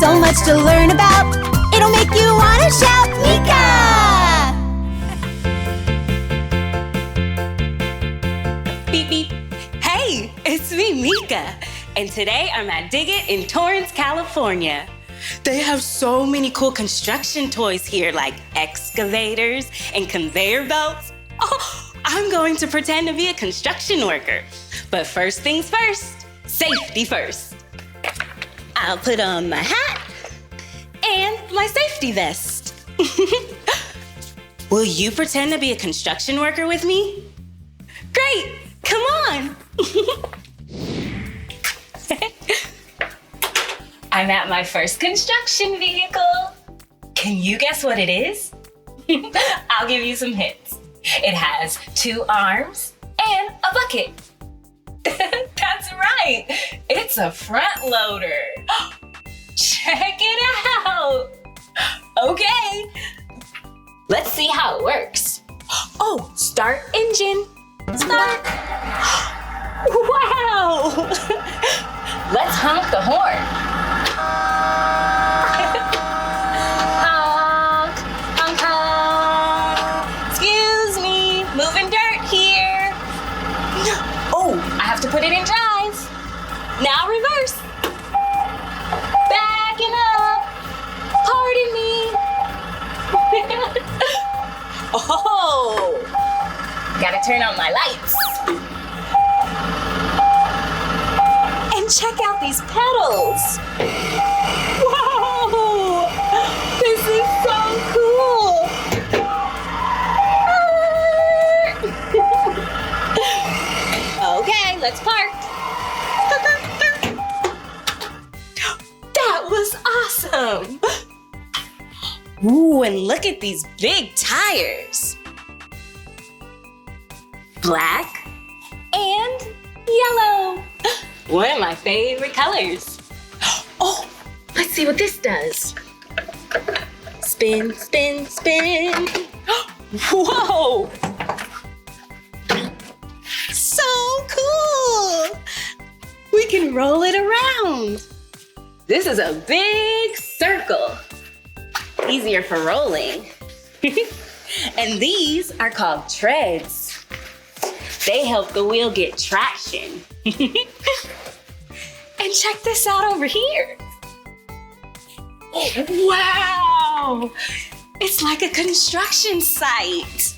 So much to learn about. It'll make you want to shout, Meekah! Beep, beep. Hey, it's me, Meekah. And today I'm at Dig It in Torrance, California. They have so many cool construction toys here, like excavators and conveyor belts. Oh, I'm going to pretend to be a construction worker. But first things first, safety first. I'll put on my hat and my safety vest. Will you pretend to be a construction worker with me? Great, come on. I'm at my first construction vehicle. Can you guess what it is? I'll give you some hints. It has 2 arms and a bucket. That's right. It's a front loader. Check it out. Okay. Let's see how it works. Oh, start engine. Start. Wow. Let's honk the horn. Honk, honk, honk. Excuse me, moving dirt here. Oh, I have to put it in drive. Now reverse. Backing up. Pardon me. Oh, gotta turn on my lights. And check out these pedals. Whoa, this is so cool. Okay, let's park. That was awesome. Ooh, and look at these big tires. Black and yellow. One of my favorite colors. Oh, let's see what this does. Spin, spin, spin. Whoa! So cool! We can roll it around. This is a big circle. Easier for rolling. And these are called treads. They help the wheel get traction. And check this out over here. Wow! It's like a construction site.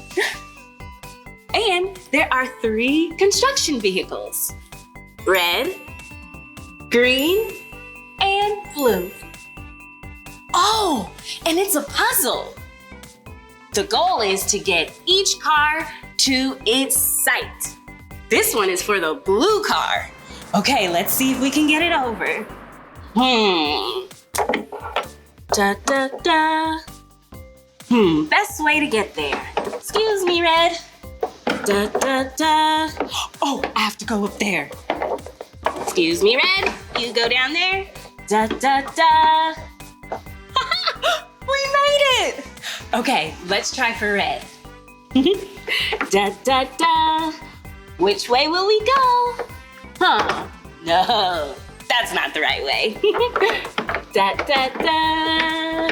And there are 3 construction vehicles. Red, green, and blue. Oh, and it's a puzzle. The goal is to get each car to its site. This one is for the blue car. Okay, let's see if we can get it over. Da, da, da. Best way to get there. Excuse me, Red. Da, da, da. Oh, I have to go up there. Excuse me, Red. You go down there. Da, da, da. We made it! Okay, let's try for Red. Da, da, da. Which way will we go? Huh, no, that's not the right way. Da, da, da.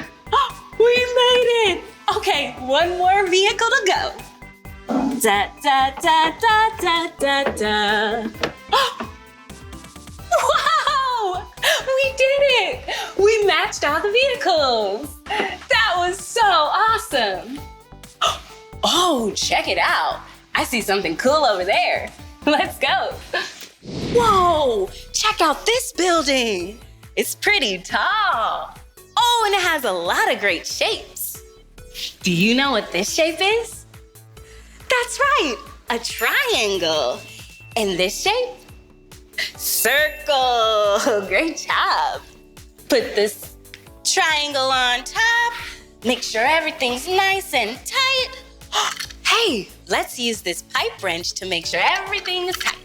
We made it! Okay, one more vehicle to go. Da, da, da, da, da, da, da. Wow! We did it! We matched all the vehicles. That was so awesome. Oh, check it out. I see something cool over there. Let's go. Whoa, check out this building. It's pretty tall. Oh, and it has a lot of great shapes. Do you know what this shape is? That's right, a triangle. And this shape? Circle. Great job. Put this triangle on top. Make sure everything's nice and tight. Hey, let's use this pipe wrench to make sure everything is tight.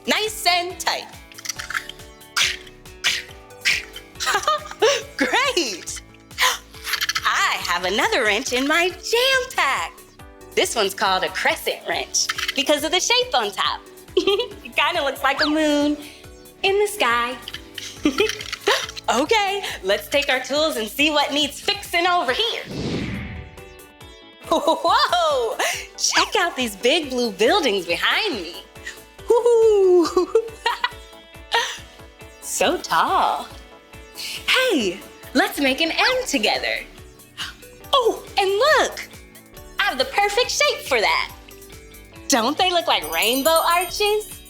Nice and tight. Great! I have another wrench in my jam pack. This one's called a crescent wrench because of the shape on top. It kind of looks like a moon. in the sky. Okay, let's take our tools and see what needs fixing over here. Whoa! Check out these big blue buildings behind me. Woo! So tall. Hey, let's make an M together. Oh, and look! I have the perfect shape for that. Don't they look like rainbow arches?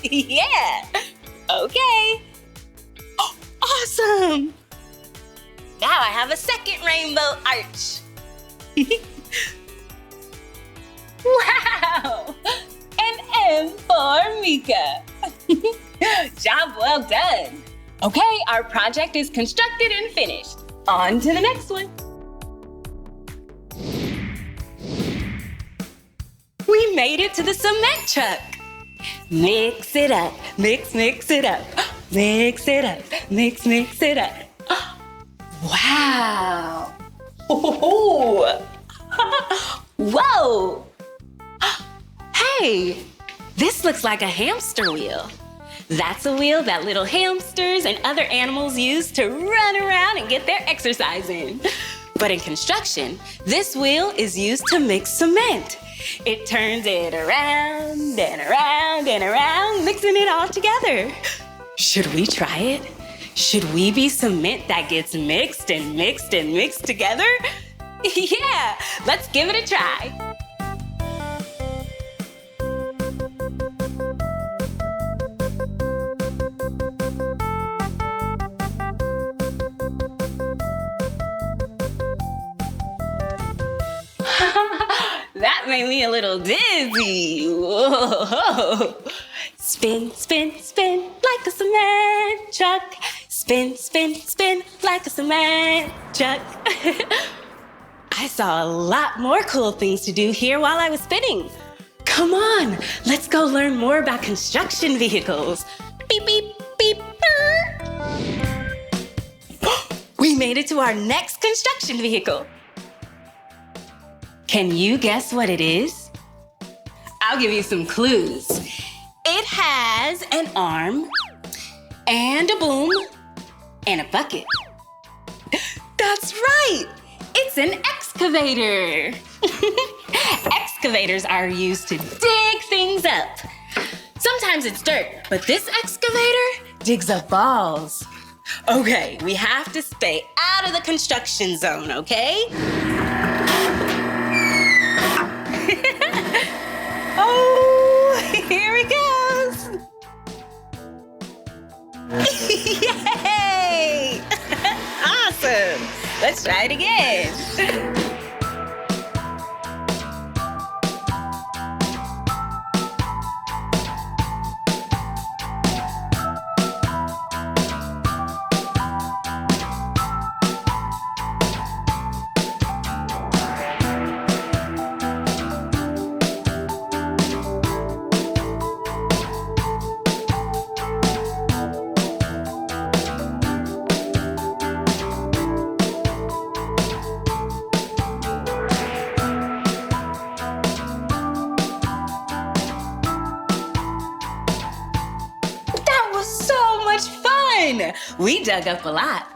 Yeah. Okay. Oh, awesome! Now I have a second rainbow arch. Wow! An M for Meekah. Job well done. Okay, our project is constructed and finished. On to the next one. We made it to the cement truck. Mix it up, mix it up. Mix it up, mix it up. Wow. Oh. Whoa. Hey, this looks like a hamster wheel. That's a wheel that little hamsters and other animals use to run around and get their exercise in. But in construction, this wheel is used to mix cement. It turns it around and around and around, mixing it all together. Should we try it? Should we be cement that gets mixed and mixed and mixed together? Yeah, let's give it a try. That made me a little dizzy. Whoa. Spin, spin, spin like a cement truck. Spin, spin, spin like a cement truck. I saw a lot more cool things to do here while I was spinning. Come on, let's go learn more about construction vehicles. Beep, beep, beep. We made it to our next construction vehicle. Can you guess what it is? I'll give you some clues. It has an arm and a boom and a bucket. That's right! It's an excavator. Excavators are used to dig things up. Sometimes it's dirt, but this excavator digs up balls. Okay, we have to stay out of the construction zone, okay? Oh, here it goes. Yay! Awesome. Let's try it again. We dug up a lot.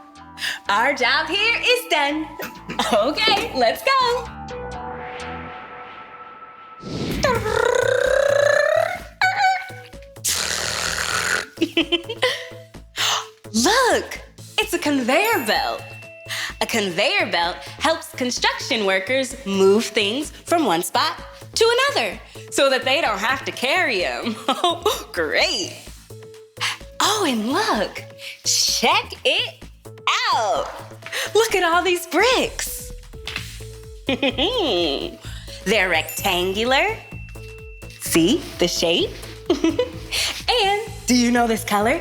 Our job here is done. Okay, let's go. Look, it's a conveyor belt. A conveyor belt helps construction workers move things from one spot to another so that they don't have to carry them. Oh, great. Oh, and look, check it out. Look at all these bricks. They're rectangular. See the shape? And do you know this color?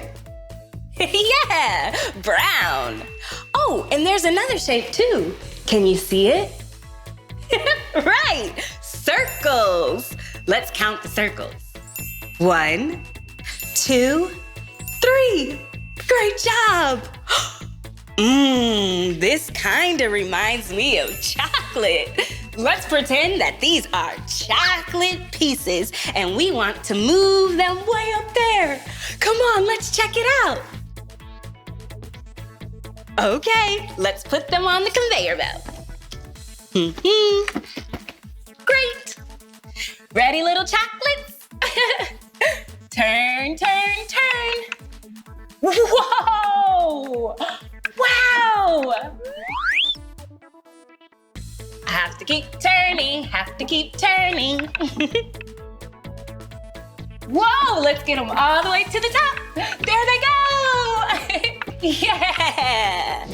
Yeah, brown. Oh, and there's another shape too. Can you see it? Right, circles. Let's count the circles. 1, 2, 3. Great job. This kinda reminds me of chocolate. Let's pretend that these are chocolate pieces and we want to move them way up there. Come on, let's check it out. Okay, let's put them on the conveyor belt. Great. Ready, little chocolates? Turn, turn, turn. Whoa! Wow! I have to keep turning, have to keep turning. Whoa, let's get them all the way to the top. There they go! Yeah!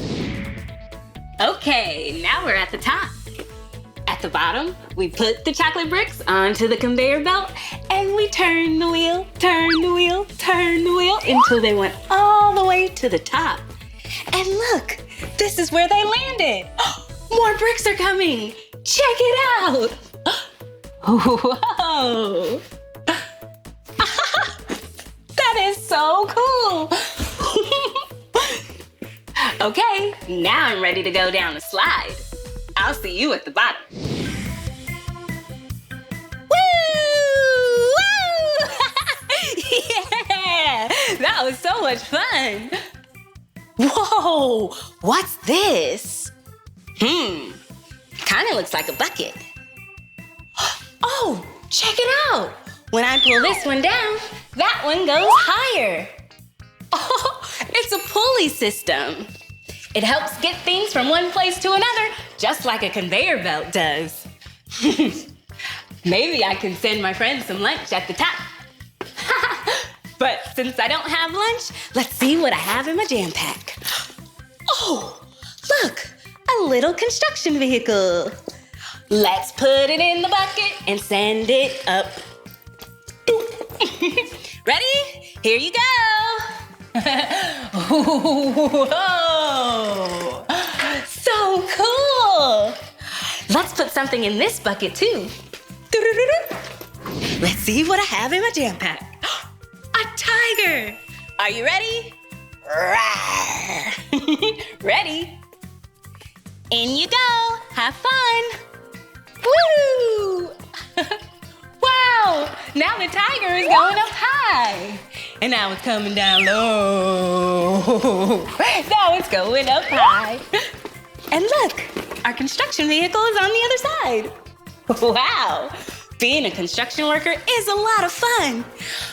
Okay, now we're at the top. At the bottom, we put the chocolate bricks onto the conveyor belt and we turn the wheel, turn the wheel, turn the wheel until they went all the way to the top. And look, this is where they landed. More bricks are coming. Check it out. Whoa. That is so cool. Okay, now I'm ready to go down the slide. I'll see you at the bottom. Woo! Woo! Yeah! That was so much fun. Whoa! What's this? Kind of looks like a bucket. Oh, check it out. When I pull this one down, that one goes higher. Oh, it's a pulley system. It helps get things from one place to another, just like a conveyor belt does. Maybe I can send my friends some lunch at the top. But since I don't have lunch, let's see what I have in my jam pack. Oh, look, a little construction vehicle. Let's put it in the bucket and send it up. Ready? Here you go. Whoa! So cool! Let's put something in this bucket too. Let's see what I have in my jam pack. A tiger! Are you ready? Ready? In you go! Have fun! Woo! Wow! Now the tiger is going up high. And now it's coming down low. Now it's going up high. And look, our construction vehicle is on the other side. Wow, being a construction worker is a lot of fun.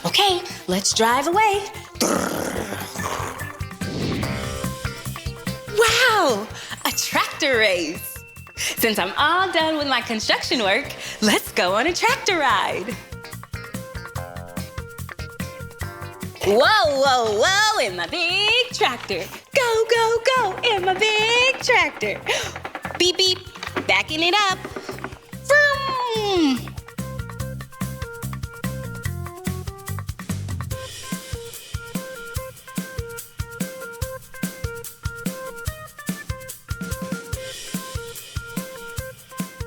Okay, let's drive away. Wow, a tractor race. Since I'm all done with my construction work, let's go on a tractor ride. Whoa, whoa, whoa, in my big tractor. Go, go, go, in my big tractor. Beep, beep, backing it up. Vroom.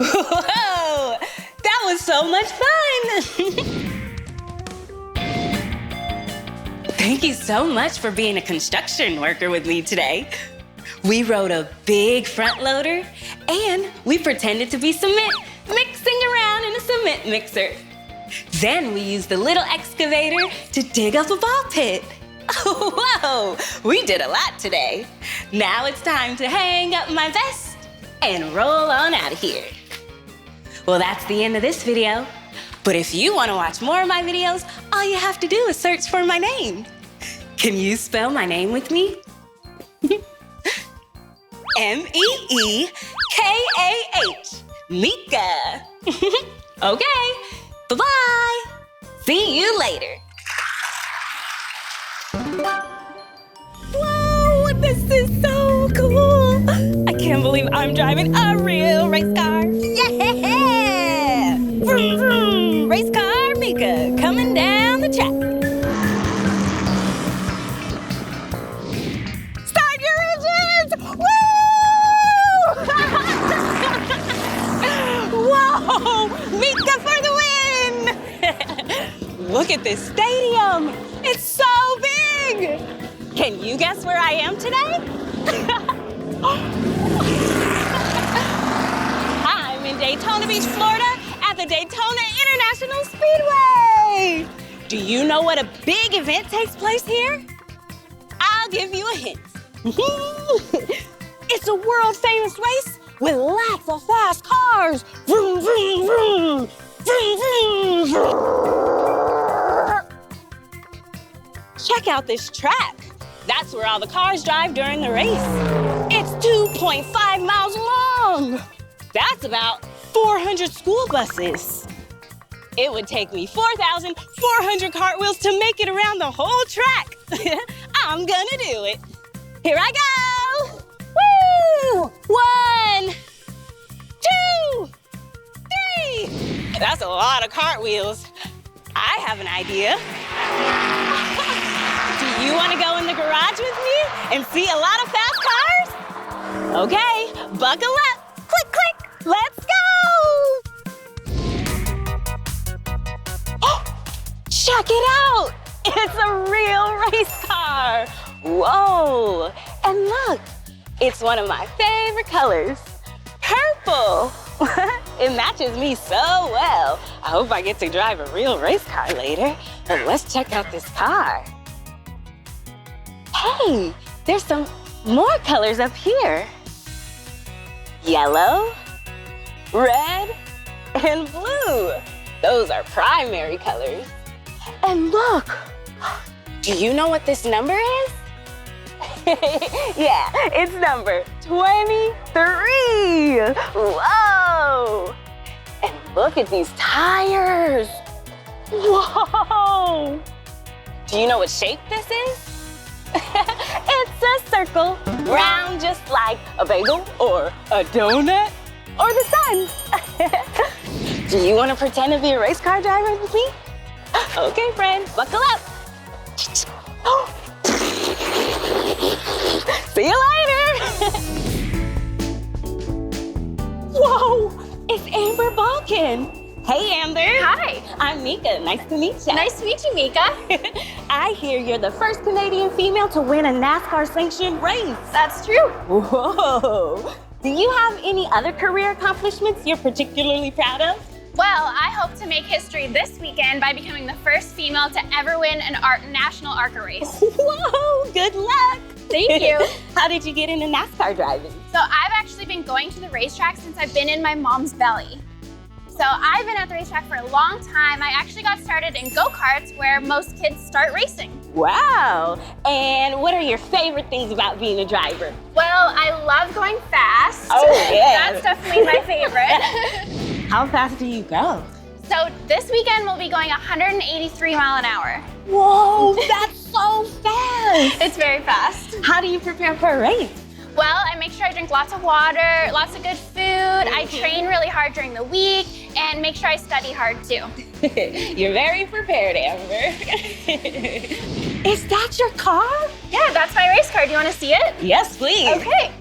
Whoa, that was so much fun. Thank you so much for being a construction worker with me today. We rode a big front loader and we pretended to be cement, mixing around in a cement mixer. Then we used the little excavator to dig up a ball pit. Whoa, we did a lot today. Now it's time to hang up my vest and roll on out of here. Well, that's the end of this video. But if you want to watch more of my videos, all you have to do is search for my name. Can you spell my name with me? M-E-E-K-A-H. Meekah. Okay, bye-bye. See you later. Whoa, this is so cool. I can't believe I'm driving a real race car. Yeah! Vroom, vroom. Race car Meekah coming down the track. Start your engines! Woo! Whoa! Meekah for the win! Look at this stadium. It's so big. Can you guess where I am today? I'm in Daytona Beach, Florida at the Daytona International Speedway. Do you know what a big event takes place here? I'll give you a hint. It's a world famous race with lots of fast cars. Vroom, vroom, vroom. Vroom, vroom, vroom. Check out this track. That's where all the cars drive during the race. It's 2.5 miles long. That's about 400 school buses. It would take me 4,400 cartwheels to make it around the whole track. I'm gonna do it. Here I go. Woo! 1, 2, 3. That's a lot of cartwheels. I have an idea. Do you want to go in the garage with me and see a lot of fast cars? Okay, buckle up. Click, click. Let's go. Check it out. It's a real race car. Whoa. And look, it's one of my favorite colors, purple. It matches me so well. I hope I get to drive a real race car later. But let's check out this car. Hey, there's some more colors up here. Yellow, red, and blue. Those are primary colors. And look, do you know what this number is? Yeah, it's number 23. Whoa! And look at these tires. Whoa! Do you know what shape this is? It's a circle, round just like a bagel or a donut or the sun. Do you want to pretend to be a race car driver with me? Okay, friend, buckle up. See you later. Whoa, it's Amber Balkan. Hey, Amber. Hi. I'm Meekah. Nice to meet you. Nice to meet you, Meekah. I hear you're the first Canadian female to win a NASCAR-sanctioned race. That's true. Whoa. Do you have any other career accomplishments you're particularly proud of? Well, I hope to make history this weekend by becoming the first female to ever win an national ARCA race. Whoa, good luck. Thank you. How did you get into NASCAR driving? So I've actually been going to the racetrack since I've been in my mom's belly. So I've been at the racetrack for a long time. I actually got started in go-karts where most kids start racing. Wow. And what are your favorite things about being a driver? Well, I love going fast. Oh, yeah. That's definitely my favorite. How fast do you go? So this weekend we'll be going 183 mile an hour. Whoa, that's so fast. It's very fast. How do you prepare for a race? Well, I make sure I drink lots of water, lots of good food. I train really hard during the week and make sure I study hard too. You're very prepared, Amber. Is that your car? Yeah, that's my race car. Do you want to see it? Yes, please. Okay.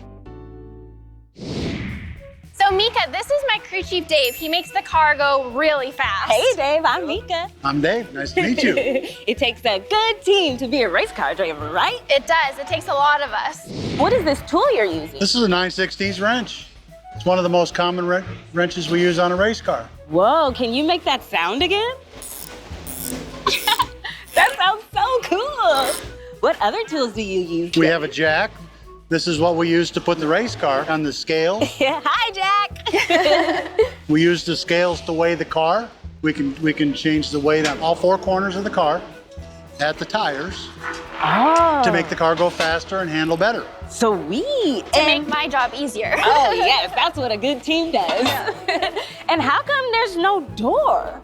So Meekah, this is my crew chief, Dave. He makes the car go really fast. Hey, Dave, I'm Meekah. I'm Dave. Nice to meet you. It takes a good team to be a race car driver, right? It does. It takes a lot of us. What is this tool you're using? This is a 9/16 wrench. It's one of the most common wrenches we use on a race car. Whoa, can you make that sound again? That sounds so cool. What other tools do you use? We have a jack. This is what we use to put the race car on the scale. Hi, Jack. We use the scales to weigh the car. We can change the weight on all four corners of the car, at the tires, to make the car go faster and handle better. Sweet. To make my job easier. Oh, yes, that's what a good team does. And how come there's no door?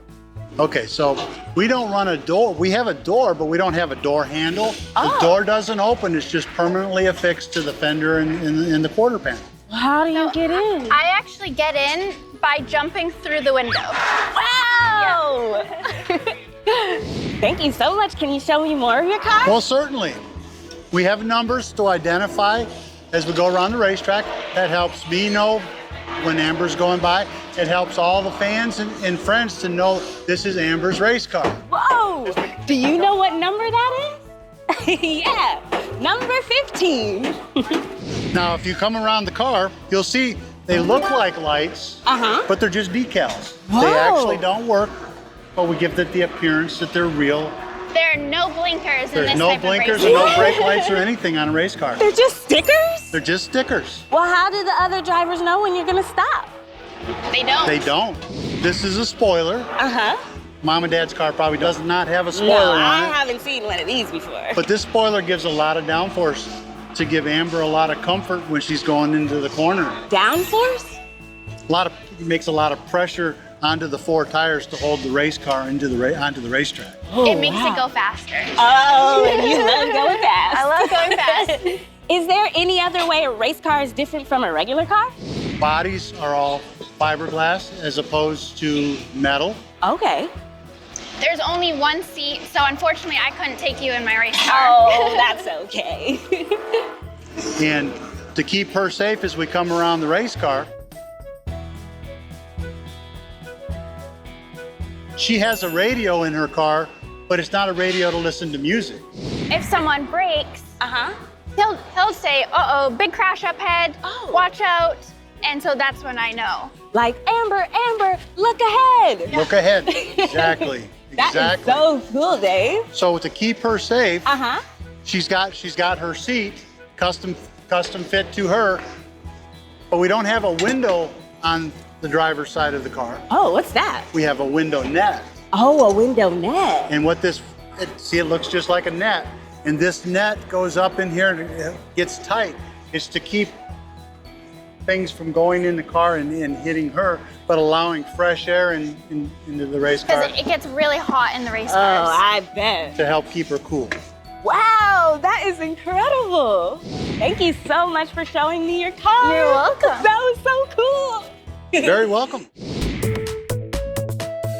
Okay, so we don't run a door. We have a door, but we don't have a door handle. The door doesn't open. It's just permanently affixed to the fender in the quarter panel. How do you get in? I actually get in by jumping through the window. Wow! Thank you so much. Can you show me more of your car? Well, certainly. We have numbers to identify as we go around the racetrack. That helps me know when Amber's going by. It helps all the fans and friends to know this is Amber's race car. Whoa! Do you know what number that is? Yeah, number 15. Now, if you come around the car, you'll see They look like lights, but they're just decals. Whoa. They actually don't work, but we give it the appearance that they're real. There are no blinkers in this There's no type blinkers of and race no brake lights or anything on a race car. They're just stickers? They're just stickers. Well, how do the other drivers know when you're gonna stop? They don't. They don't. This is a spoiler. Mom and Dad's car probably does not have a spoiler No, on I it. haven't seen one of these before. But this spoiler gives a lot of downforce to give Amber a lot of comfort when she's going into the corner. Downforce? It makes a lot of pressure onto the 4 tires to hold the race car onto the racetrack. It makes it go faster. Oh, and you love going fast. I love going fast. Is there any other way a race car is different from a regular car? Bodies are all fiberglass as opposed to metal. Okay. There's only one seat, so unfortunately I couldn't take you in my race car. Oh, that's okay. And to keep her safe as we come around the race car, she has a radio in her car, but it's not a radio to listen to music. If someone brakes, he'll say, uh-oh, big crash up ahead, watch out. And so that's when I know. Like, Amber, look ahead. Look ahead. Exactly. That is so cool, Dave. So to keep her safe, she's got her seat custom fit to her, but we don't have a window on the driver's side of the car. Oh, what's that? We have a window net. Oh, a window net. And what see, it looks just like a net. And this net goes up in here and it gets tight. It's to keep things from going in the car and hitting her, but allowing fresh air into the race car. Because it gets really hot in the race Oh, cars. I bet. To help keep her cool. Wow, that is incredible. Thank you so much for showing me your car. You're welcome. That was so cool. Very welcome.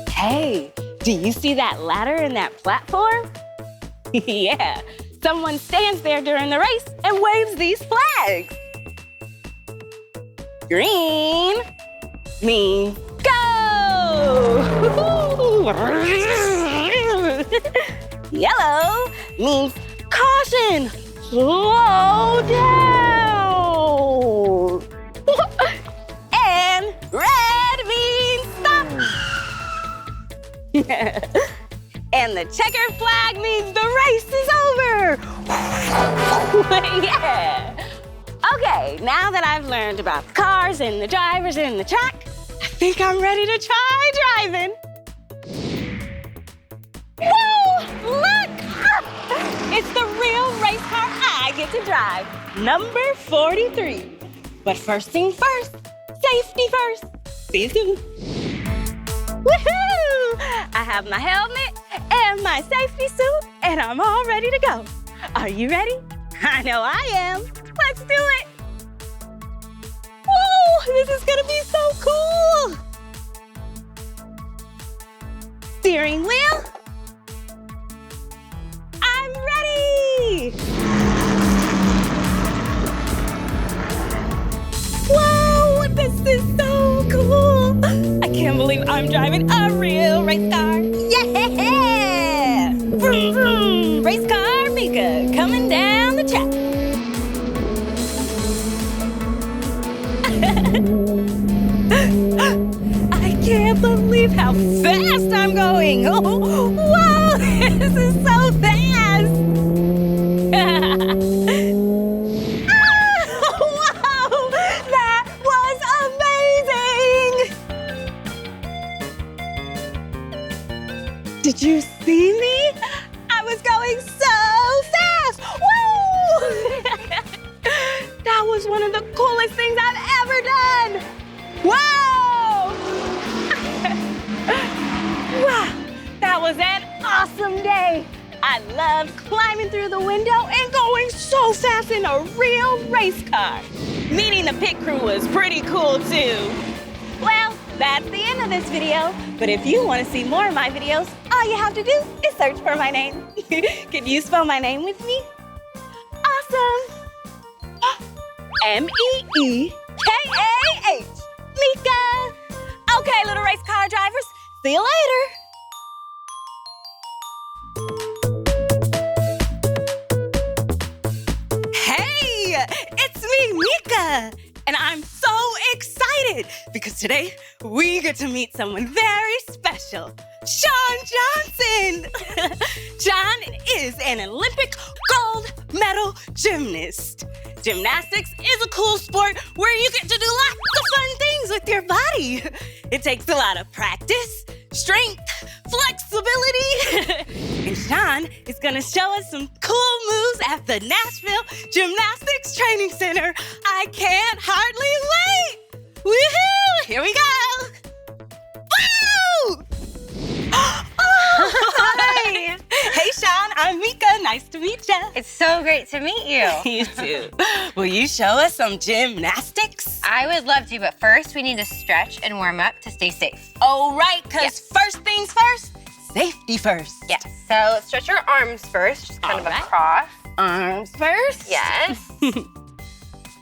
Hey, do you see that ladder and that platform? Yeah, someone stands there during the race and waves these flags. Green means go! Yellow means caution, slow down. And red means stop. And the checkered flag means the race is over. Yeah. Okay, now that I've learned about the cars and the drivers and the track, I think I'm ready to try driving. Whoa, look! It's the real race car I get to drive, number 43. But first things first, safety first. See you soon. Woohoo! I have my helmet and my safety suit, and I'm all ready to go. Are you ready? I know I am. Let's do it. Whoa, this is gonna be so cool. Steering wheel. I'm ready. Whoa, this is so cool. I can't believe I'm driving a real race car. Yeah! Vroom, vroom. Race car Meekah coming down the track. I can't believe how fast I'm going. Oh, whoa, this is so fast. Wow, that was amazing. Did you see me? I was going so fast. Woo! That was one of the coolest things I've ever done. Wow! Wow, that was an awesome day. I loved climbing through the window and going so fast in a real race car. Meeting the pit crew was pretty cool too. Well, that's the end of this video. But if you want to see more of my videos, all you have to do is search for my name. Can you spell my name with me? Awesome. M-E-E-K-A-H. Meekah. Okay, little race car drivers. See you later. Hey, it's me, Meekah. And I'm so excited excited because today we get to meet someone very special, Shawn Johnson. Shawn is an Olympic gold medal gymnast. Gymnastics is a cool sport where you get to do lots of fun things with your body. It takes a lot of practice, strength, flexibility. And Shawn is gonna show us some cool moves at the Nashville Gymnastics Training Center. I can't hardly wait. Woohoo! Here we go. Woo! Oh, hi. Hey, Shawn, I'm Meekah. Nice to meet you. It's so great to meet you. You too. Will you show us some gymnastics? I would love to, but first we need to stretch and warm up to stay safe. Oh, right, because Yes. first things first, safety first. Yes. So let's stretch your arms first, just kind of Alright. across. Arms first? Yes.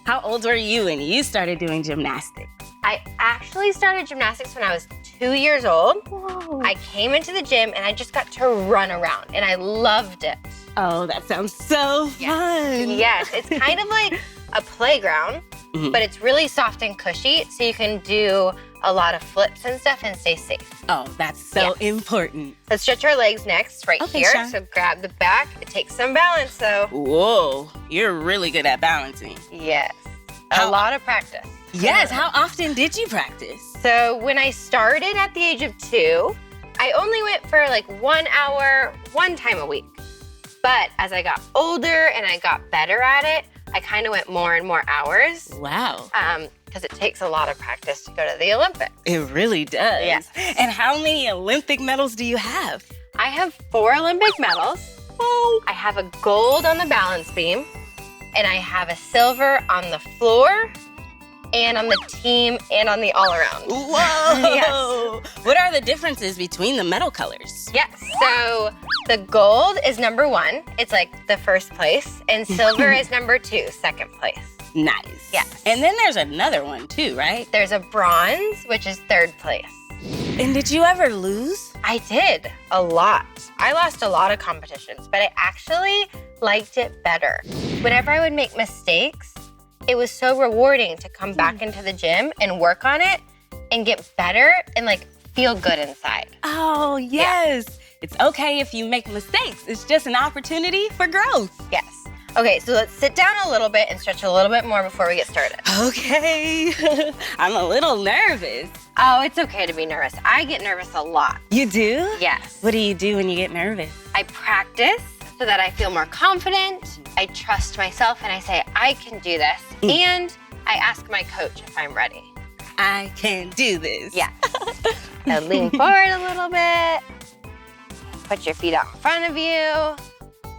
How old were you when you started doing gymnastics? I actually started gymnastics when I was 2 years old. Whoa. I came into the gym and I just got to run around and I loved it. Oh, that sounds so fun. Yes, it's kind of like a playground, Mhm. but it's really soft and cushy, so you can do a lot of flips and stuff and stay safe. Oh, that's so important. Let's stretch our legs next, right Okay, here. Shawn. So grab the back. It takes some balance, though. Whoa, you're really good at balancing. Yes. How- A lot of practice. Yes, how often did you practice? So when I started at the age of 2, I only went for like 1 hour, one time a week. But as I got older and I got better at it, I kind of went more and more hours Wow, because it takes a lot of practice to go to the Olympics. it really does. Yes. And how many Olympic medals do you have? I have 4 Olympic medals. Oh, I have a gold on the balance beam, and I have a silver on the floor, and on the team, and on the all-around. whoa. Yes. What are the differences between the medal colors? Yes, so the gold is number 1. It's like the first place, and silver is number 2, second place. Nice. Yes. And then there's another one too, right? There's a bronze, which is 3rd place. And did you ever lose? I did a lot. I lost a lot of competitions, but I actually liked it better. Whenever I would make mistakes, it was so rewarding to come back into the gym and work on it and get better and like feel good inside. Oh, yes. It's okay if you make mistakes. It's just an opportunity for growth. Yes. Okay, so let's sit down a little bit and stretch a little bit more before we get started. Okay. I'm a little nervous. Oh, it's okay to be nervous. I get nervous a lot. You do? Yes. What do you do when you get nervous? I practice so that I feel more confident. I trust myself and I say, I can do this. And I ask my coach if I'm ready. I can do this. Yeah. Now lean forward a little bit. Put your feet out in front of you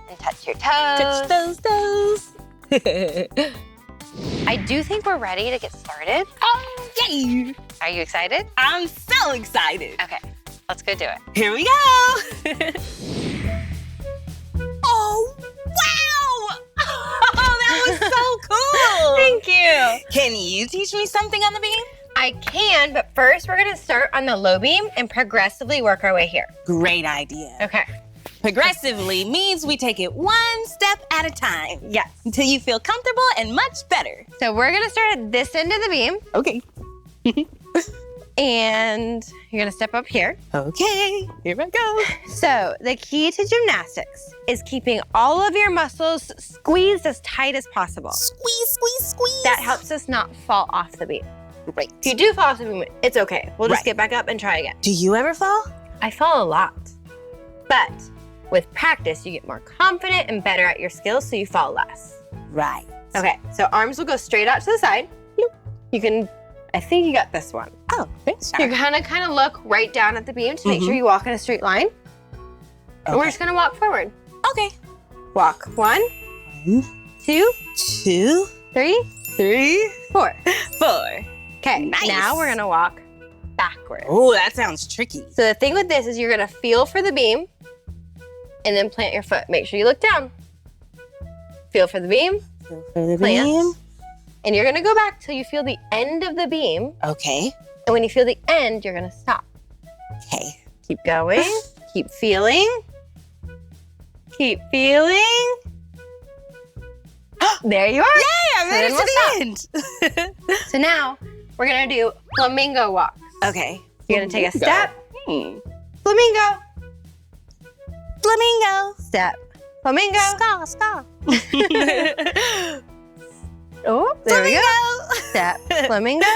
and touch your toes. Touch those toes. I do think we're ready to get started. Oh, yay. Are you excited? I'm so excited. Okay, let's go do it. Here we go. Oh, wow. Oh, that was so cool. Thank you. Can you teach me something on the beam? I can, but first we're gonna start on the low beam and progressively work our way here. Great idea. Okay. Progressively means we take it one step at a time Yes. until you feel comfortable and much better. So we're gonna start at this end of the beam Okay. and you're gonna step up here. Okay, here I go. So the key to gymnastics is keeping all of your muscles squeezed as tight as possible. Squeeze, squeeze, squeeze. That helps us not fall off the beam. Great. If you do fall off the beam, it's okay. We'll just Right. get back up and try again. Do you ever fall? I fall a lot, but with practice, you get more confident and better at your skills, so you fall less. Right. Okay, so arms will go straight out to the side. You can, I think you got this one. Oh, thanks, You're Shawn. gonna kind of look right down at the beam to make sure you walk in a straight line. And we're just gonna walk forward. Okay. Walk 1, 1, 2, 2, 3, 3, 4. 4. Okay, Nice. now we're gonna walk backwards. Oh, that sounds tricky. So the thing with this is you're gonna feel for the beam and then plant your foot. Make sure you look down. Feel for the beam, Feel for the Plant. beam. and you're gonna go back till you feel the end of the beam. Okay. And when you feel the end, you're gonna stop. Okay. Keep going, keep feeling, keep feeling. There you are. Yay, I So made then it to the end. So now we're gonna do flamingo walks. Okay. You're gonna take a step, Hmm. flamingo, Flamingo. step, flamingo. Ska. Oh, there we go. Step, flamingo.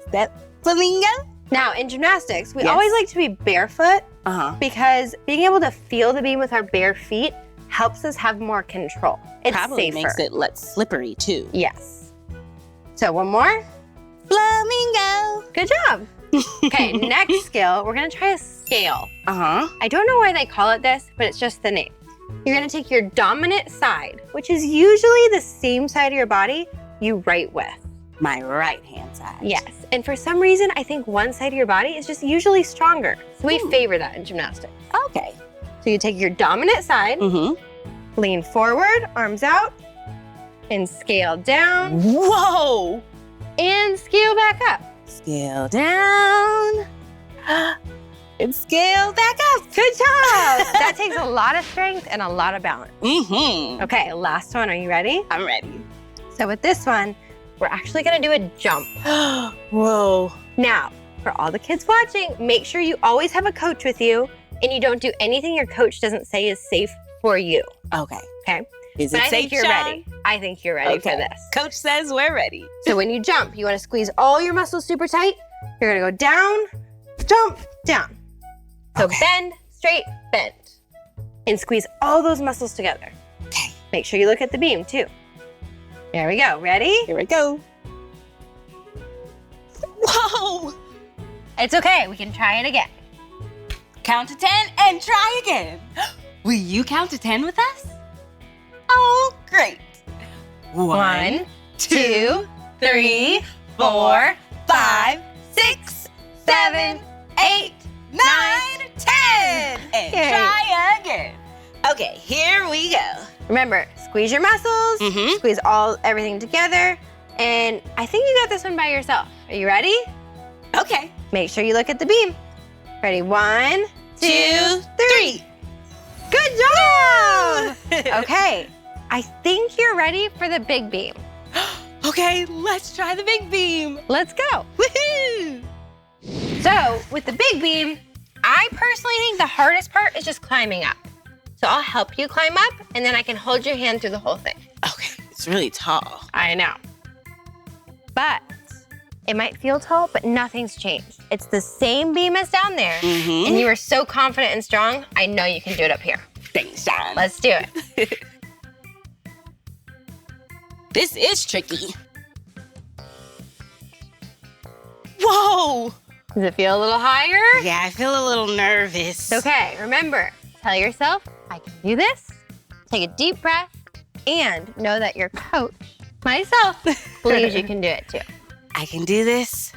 Step. Flamingo. Now, in gymnastics, we Yes. always like to be barefoot Uh-huh. because being able to feel the beam with our bare feet helps us have more control. It's Probably safer. makes it less slippery too. Yes. So one more. Flamingo. Good job. Okay, next skill, we're gonna try a scale. Uh-huh. I don't know why they call it this, but it's just the name. You're gonna take your dominant side, which is usually the same side of your body you write with. My right hand side. Yes, and for some reason, I think one side of your body is just usually stronger. So we favor that in gymnastics. Okay. So you take your dominant side, Mm-hmm. lean forward, arms out, and scale down, Whoa! and scale back up. Scale down. And scale back up. Good job! That takes a lot of strength and a lot of balance. Mm-hmm. Okay, last one, are you ready? I'm ready. So with this one, we're actually gonna do a jump. Whoa. Now, for all the kids watching, make sure you always have a coach with you and you don't do anything your coach doesn't say is safe for you, Okay. okay? Is But it I think safe, you're Sean? ready. I think you're ready for this. Coach says we're ready. So when you jump, you wanna squeeze all your muscles super tight. You're gonna go down, jump, down. So Okay. bend, straight, bend. And squeeze all those muscles together. Okay. Make sure you look at the beam too. There we go, ready? Here we go. Whoa! It's okay, we can try it again. Count to 10 and try again. Will you count to 10 with us? Oh, great. 1, 2, 3, 4, 5, 6, 7, 8, 9, 10. And Yay. try again. Okay, here we go. Remember, squeeze your muscles, Mm-hmm. squeeze everything together, and I think you got this one by yourself. Are you ready? Okay. Make sure you look at the beam. Ready? 1, 2, 3. Good job! Okay, I think you're ready for the big beam. Okay, let's try the big beam. Let's go. Woohoo! So, with the big beam, I personally think the hardest part is just climbing up. So I'll help you climb up, and then I can hold your hand through the whole thing. Okay, it's really tall. I know. But it might feel tall, but nothing's changed. It's the same beam as down there, Mm-hmm. and you are so confident and strong, I know you can do it up here. Thanks, Sean. Let's do it. This is tricky. Whoa! Does it feel a little higher? Yeah, I feel a little nervous. It's okay. Remember, tell yourself, I can do this. Take a deep breath, and know that your coach, myself, believes you can do it too. I can do this.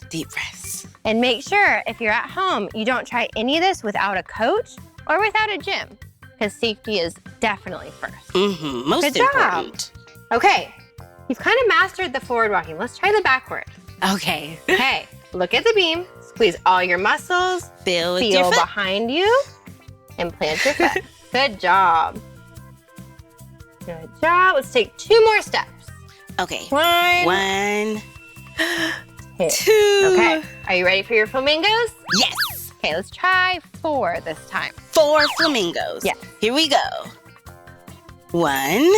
Deep breaths. And make sure if you're at home, you don't try any of this without a coach or without a gym, because safety is definitely first. Mm-hmm. Most Good job. important. Okay, you've kind of mastered the forward walking. Let's try the backward. Okay. Okay, look at the beam, squeeze all your muscles, Feel with your feel foot. behind you, and plant your foot. Good job. Good job. Let's take 2 more steps. Okay. 1, 1, 2. 2. Okay, are you ready for your flamingos? Yes. Okay, let's try 4 this time. 4 flamingos. Yeah. Here we go. 1,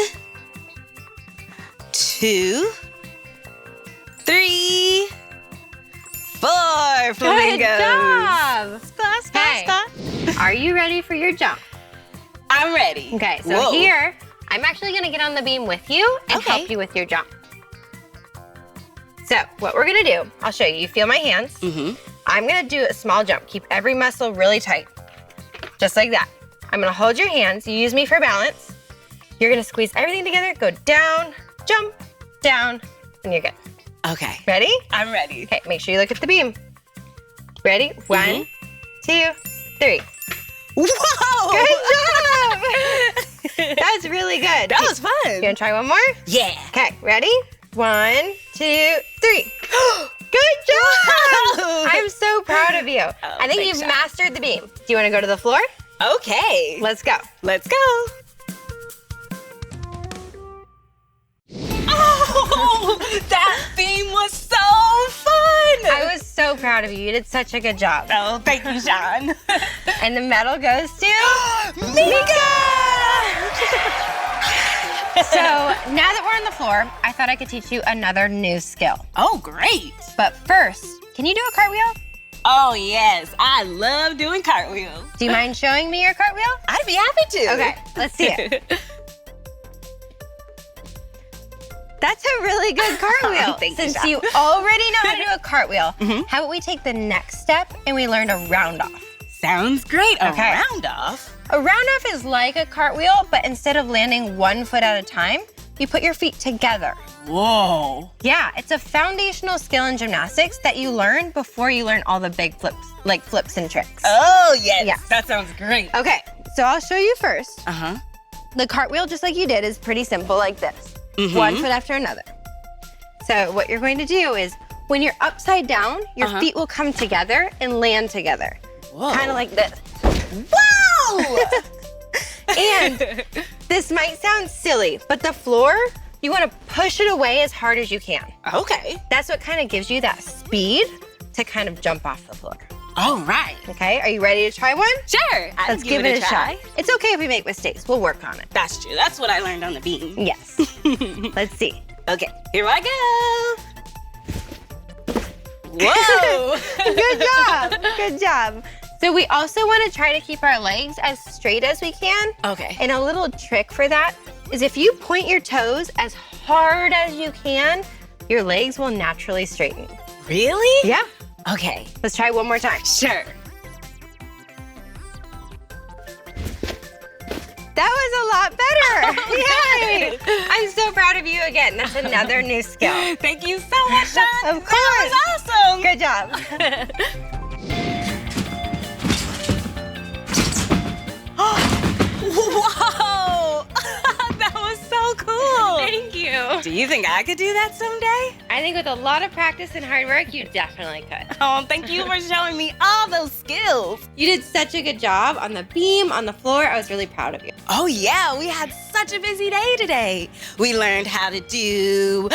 2, 3, 4 flamingos. Good job. Squash, squash, Okay. squash. Are you ready for your jump? I'm ready. Okay, so Whoa. here, I'm actually gonna get on the beam with you and Okay. help you with your jump. So what we're gonna do, I'll show you. You feel my hands. Mm-hmm. I'm gonna do a small jump. Keep every muscle really tight, just like that. I'm gonna hold your hands. You use me for balance. You're gonna squeeze everything together, go down, jump, down, and you're good. Okay. Ready? I'm ready. Okay, make sure you look at the beam. Ready? 1, 2, 3. Whoa! Good job! That was really good. That was You fun. gonna try one more? Yeah. Okay, ready? 1, 2, 3. Good job! I'm so proud of you. I think thanks, you've Sean. mastered the beam. Do you wanna go to the floor? Okay. Let's go. Let's go. Oh, that beam proud of you. You did such a good job. Oh, thank you, Sean. And the medal goes to So now that we're on the floor, I thought I could teach you another new skill. Oh, great. But first, can you do a cartwheel? Oh, yes. I love doing cartwheels. Do you mind showing me your cartwheel? I'd be happy to. Okay, let's see it. That's a really good cartwheel. Thank you, Since Sean. you already know how to do a cartwheel, how about we take the next step and we learn a round off? Sounds great. Okay. A round off? A round off is like a cartwheel, but instead of landing one foot at a time, you put your feet together. Whoa. Yeah, it's a foundational skill in gymnastics that you learn before you learn all the big flips, like flips and tricks. Oh, yes. Yeah. That sounds great. Okay, so I'll show you first. Uh-huh. The cartwheel, just like you did, is pretty simple like this. One foot after another. So what you're going to do is, when you're upside down, your feet will come together and land together. Whoa. Kind of like this. Wow! And this might sound silly, but the floor, you want to push it away as hard as you can. Okay. That's what kind of gives you that speed to kind of jump off the floor. All right. Okay, are you ready to try one? Sure. Let's give it a try. It's okay if we make mistakes. We'll work on it. That's true. That's what I learned on the beam. Yes. Let's see. Okay, here I go. Whoa! Good job. Good job. So we also want to try to keep our legs as straight as we can. Okay. And a little trick for that is if you point your toes as hard as you can, your legs will naturally straighten. Really? Yeah. Okay. Let's try one more time. Sure. That was a lot better. Yay! I'm so proud of you again. That's another new skill. Thank you so much, Sean. Of course. That was awesome. Good job. Whoa! That was so cool. Thank you. Do you think I could do that someday? I think with a lot of practice and hard work, you definitely could. Oh, thank you for showing me all those skills. You did such a good job on the beam, on the floor. I was really proud of you. Oh yeah, we had such a busy day today. We learned how to do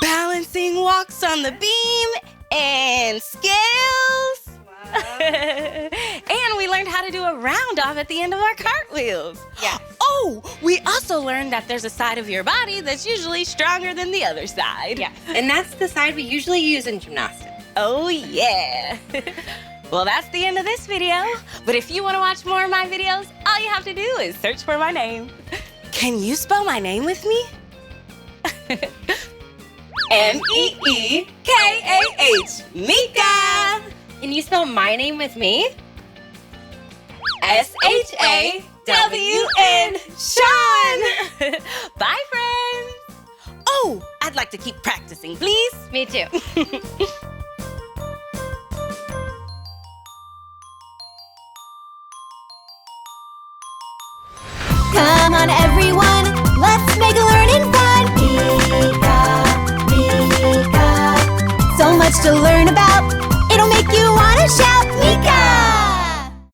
balancing walks on the beam and scales. And we learned how to do a round off at the end of our cartwheels. Yeah. Oh, we also learned that there's a side of your body that's usually stronger than the other side. Yeah. And that's the side we usually use in gymnastics. Oh yeah. Well, that's the end of this video. But if you want to watch more of my videos, all you have to do is search for my name. Can you spell my name with me? M-E-E-K-A-H. Meekah. Can you spell my name with me? S-H-A-W-N. Sean. Bye, friends. Oh, I'd like to keep practicing, please. Me too. Come on, everyone, let's make learning fun. Meekah, so much to learn about. It'll make you want to shout, Meekah!